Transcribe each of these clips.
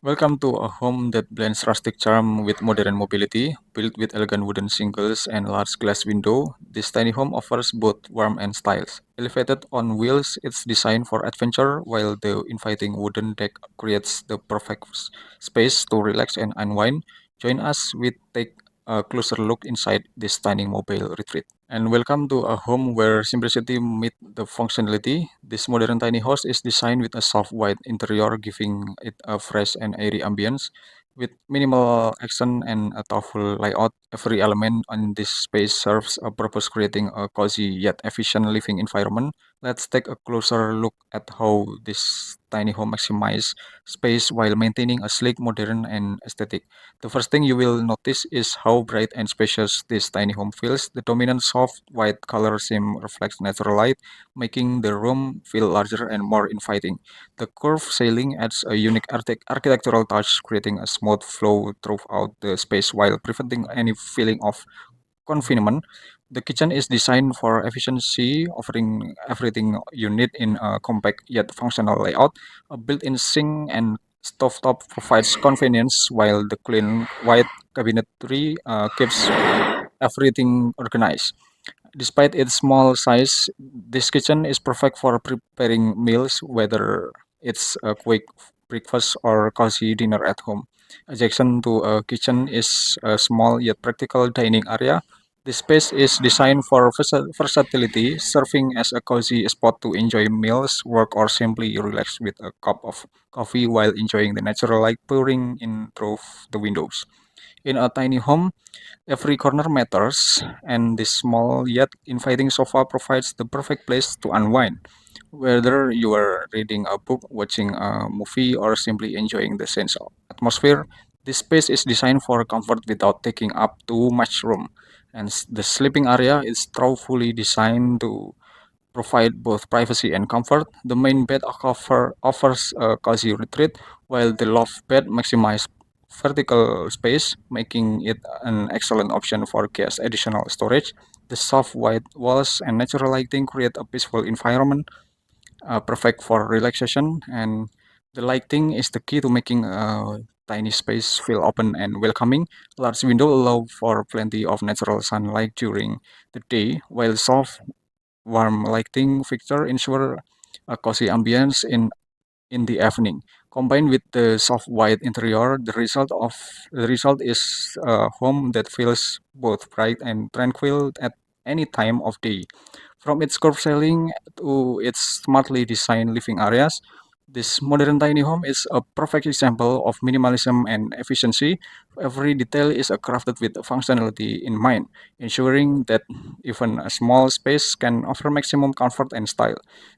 Welcome to a home that blends rustic charm with modern mobility. Built with elegant wooden shingles and large glass window, this tiny home offers both warmth and styles. Elevated on wheels, it's designed for adventure, while the inviting wooden deck creates the perfect space to relax and unwind. Join us we take a closer look inside this tiny mobile retreat. And welcome to a home where simplicity meets the functionality. This modern tiny house is designed with a soft white interior, giving it a fresh and airy ambience. With minimal action and a thoughtful layout, every element in this space serves a purpose, creating a cozy yet efficient living environment. Let's take a closer look at how this tiny home maximizes space while maintaining a sleek, modern, and aesthetic. The first thing you will notice is how bright and spacious this tiny home feels. The dominant soft white color scheme reflects natural light, making the room feel larger and more inviting. The curved ceiling adds a unique architectural touch, creating a smooth flow throughout the space while preventing any feeling of confinement. The kitchen is designed for efficiency, offering everything you need in a compact yet functional layout. A built-in sink and stovetop provides convenience, while the clean white cabinetry keeps everything organized. Despite its small size, this kitchen is perfect for preparing meals, whether it's a quick breakfast or cozy dinner at home. Adjacent to a kitchen is a small yet practical dining area. This space is designed for versatility, serving as a cozy spot to enjoy meals, work, or simply relax with a cup of coffee while enjoying the natural light pouring in through the windows. In a tiny home, every corner matters, and this small yet inviting sofa provides the perfect place to unwind. Whether you are reading a book, watching a movie, or simply enjoying the sense of atmosphere, this space is designed for comfort without taking up too much room. And the sleeping area is thoughtfully designed to provide both privacy and comfort. The main bed offers a cozy retreat, while the loft bed maximizes vertical space, making it an excellent option for guest additional storage. The soft white walls and natural lighting create a peaceful environment, perfect for relaxation, and the lighting is the key to making a tiny space feel open and welcoming. Large window allow for plenty of natural sunlight during the day, while soft warm lighting fixture ensure a cozy ambience in the evening. Combined with the soft white interior, the result is a home that feels both bright and tranquil at any time of day. From its curved ceiling to its smartly designed living areas, this modern tiny home is a perfect example of minimalism and efficiency. Every detail is crafted with functionality in mind, ensuring that even a small space can offer maximum comfort and style.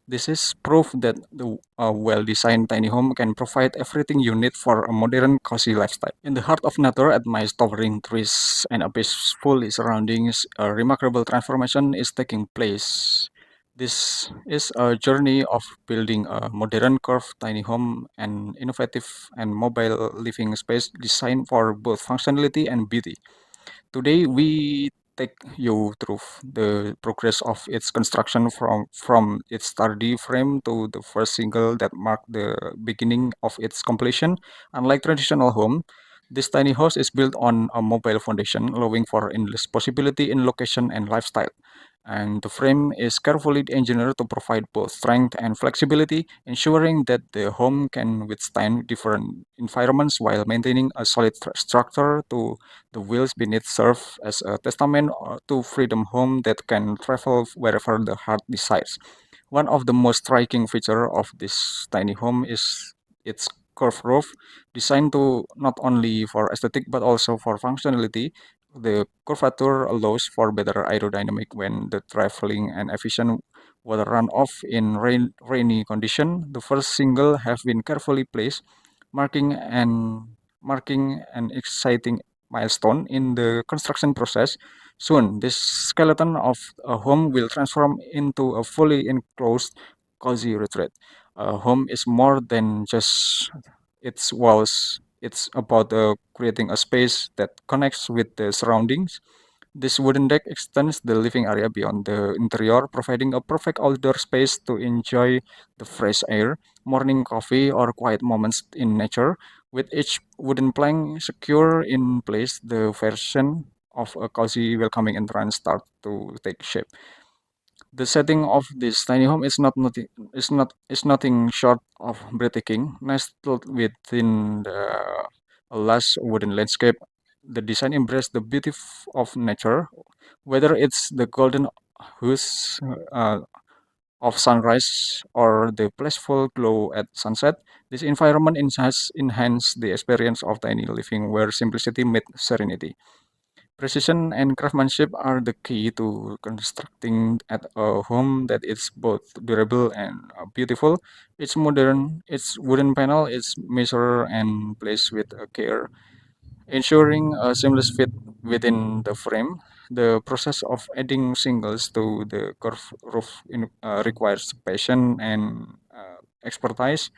This is proof that the well-designed tiny home can provide everything you need for a modern, cozy lifestyle. In the heart of nature, amidst towering trees and a peaceful surroundings, a remarkable transformation is taking place. This is a journey of building a modern, curved tiny home, an innovative and mobile living space designed for both functionality and beauty. Today, we take you through the progress of its construction from its sturdy frame to the first single that marked the beginning of its completion. Unlike traditional home, this tiny house is built on a mobile foundation, allowing for endless possibility in location and lifestyle. And the frame is carefully engineered to provide both strength and flexibility, ensuring that the home can withstand different environments while maintaining a solid structure. To the wheels beneath serve as a testament to freedom home that can travel wherever the heart desires. One of the most striking features of this tiny home is its curved roof, designed to not only for aesthetic but also for functionality. The curvature allows for better aerodynamic when the traveling and efficient water runoff in rainy condition. The first single have been carefully placed, marking an marking an exciting milestone in the construction process. Soon, this skeleton of a home will transform into a fully enclosed, cozy retreat. A home is more than just its walls. It's about creating a space that connects with the surroundings. This wooden deck extends the living area beyond the interior, providing a perfect outdoor space to enjoy the fresh air, morning coffee, or quiet moments in nature. With each wooden plank secure in place, the version of a cozy, welcoming entrance start to take shape. The setting of this tiny home is nothing short of breathtaking. Nestled within the lush wooden landscape, the design embraces the beauty of nature, whether it's the golden hues of sunrise or the blissful glow at sunset. This environment enhance the experience of tiny living, where simplicity meets serenity. Precision and craftsmanship are the key to constructing at a home that is both durable and beautiful. Its wooden panel is measured and placed with care, ensuring a seamless fit within the frame. The process of adding shingles to the curved roof requires patience and expertise,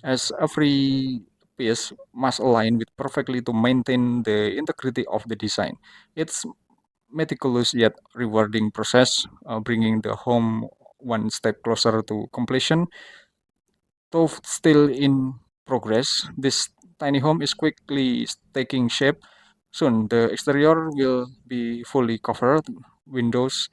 as every piece must align with perfectly to maintain the integrity of the design. It's meticulous yet rewarding process, bringing the home one step closer to completion. Though still in progress, this tiny home is quickly taking shape. Soon, the exterior will be fully covered, windows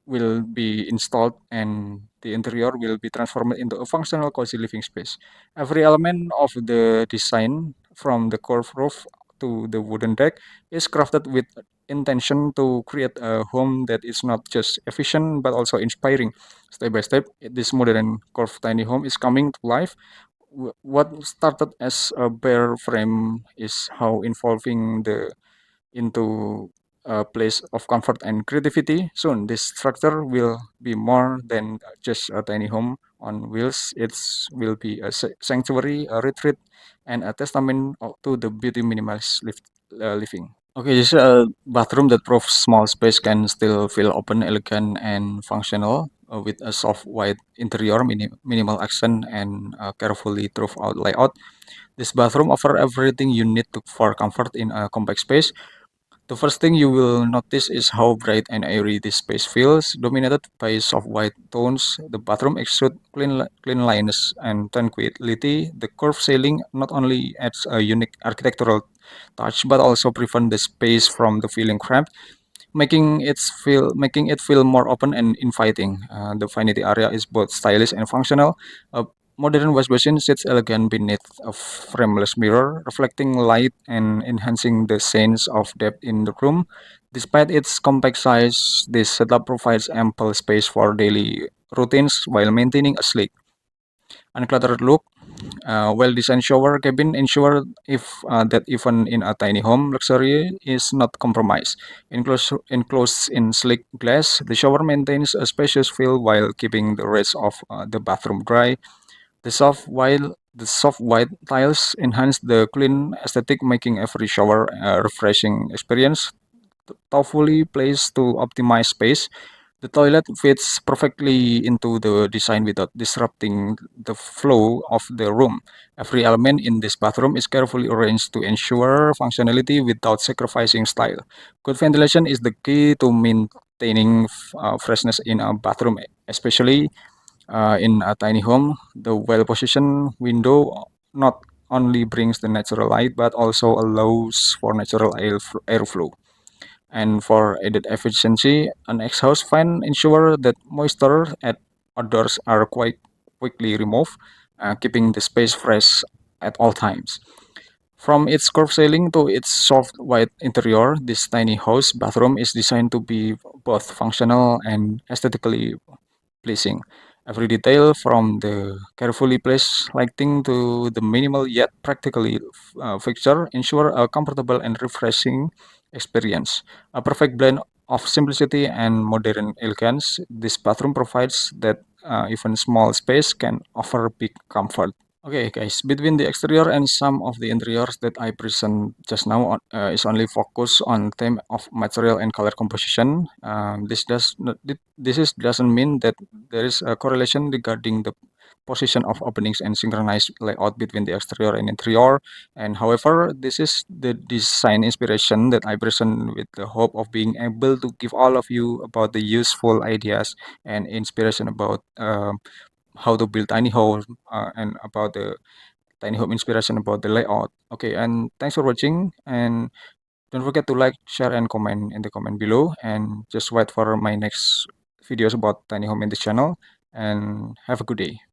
will be installed, and the interior will be transformed into a functional, cozy living space. Every element of the design, from the curved roof to the wooden deck, is crafted with intention to create a home that is not just efficient but also inspiring. Step by step, this modern curved tiny home is coming to life. What started as a bare frame is how involving the into a place of comfort and creativity. Soon, this structure will be more than just a tiny home on wheels. It will be a sanctuary, a retreat, and a testament to the beauty minimalist living. Okay, this is a bathroom that proves small space can still feel open, elegant, and functional, with a soft white interior, minimal accent, and carefully thought out layout. This bathroom offers everything you need for comfort in a compact space. The first thing you will notice is how bright and airy this space feels. Dominated by soft white tones, the bathroom exudes cleanliness and tranquility. The curved ceiling not only adds a unique architectural touch but also prevents the space from the feeling cramped, making it feel more open and inviting. The vanity area is both stylish and functional. A modern wash basin sits elegant beneath a frameless mirror, reflecting light and enhancing the sense of depth in the room. Despite its compact size, this setup provides ample space for daily routines while maintaining a sleek, uncluttered look. Well-designed shower cabin ensure if that even in a tiny home, luxury is not compromised. Enclosed in sleek glass, the shower maintains a spacious feel while keeping the rest of the bathroom dry. The soft white tiles enhance the clean aesthetic, making every shower a refreshing experience. Thoughtfully placed to optimize space, the toilet fits perfectly into the design without disrupting the flow of the room. Every element in this bathroom is carefully arranged to ensure functionality without sacrificing style. Good ventilation is the key to maintaining freshness in a bathroom, especially in a tiny home. The well-positioned window not only brings the natural light but also allows for natural airflow. And for added efficiency, an exhaust fan ensures that moisture at outdoors are quite quickly removed, keeping the space fresh at all times. From its curved ceiling to its soft white interior, this tiny house bathroom is designed to be both functional and aesthetically pleasing. Every detail, from the carefully placed lighting to the minimal yet practically fixture, ensure a comfortable and refreshing experience. A perfect blend of simplicity and modern elegance, this bathroom provides that even small space can offer big comfort. Okay, guys, between the exterior and some of the interiors that I present just now is only focus on theme of material and color composition. This doesn't mean that there is a correlation regarding the position of openings and synchronized layout between the exterior and interior. And however, this is the design inspiration that I present with the hope of being able to give all of you about the useful ideas and inspiration about how to build tiny homes and about the tiny home inspiration about the layout. Okay, and thanks for watching, and don't forget to like, share, and comment in the comment below, and just wait for my next videos about tiny home in this channel, and have a good day.